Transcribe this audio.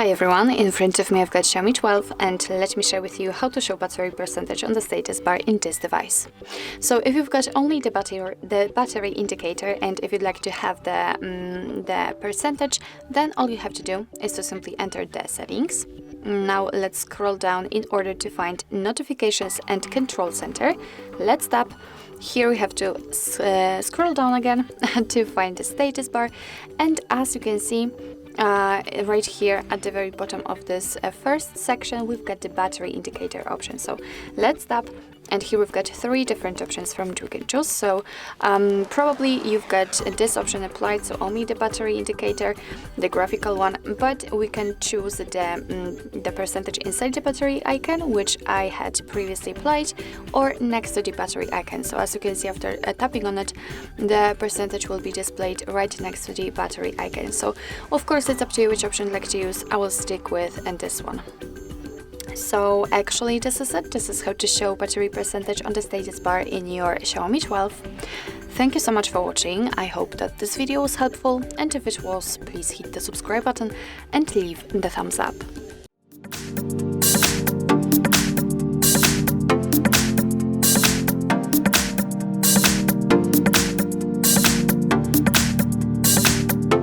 Hi everyone, in front of me I've got Xiaomi 12 and let me share with you how to show battery percentage on the status bar in this device. So if you've got only the battery indicator and if you'd like to have the percentage, then all you have to do is to simply enter the settings. Now let's scroll down in order to find notifications and control center. Let's tap. Here we have to scroll down again to find the status bar, and as you can see, right here at the very bottom of this first section we've got the battery indicator option. So let's tap, and here we've got three different options from which we can choose. So probably you've got this option applied, so only the battery indicator, the graphical one, but we can choose the percentage inside the battery icon, which I had previously applied, or next to the battery icon. So as you can see, after tapping on it, the percentage will be displayed right next to the battery icon. So of course it's up to you which option you'd like to use. I will stick with this one. So actually this is it. This is how to show battery percentage on the status bar in your Xiaomi 12. Thank you so much for watching. I hope that this video was helpful, and if it was, please hit the subscribe button and leave the thumbs up.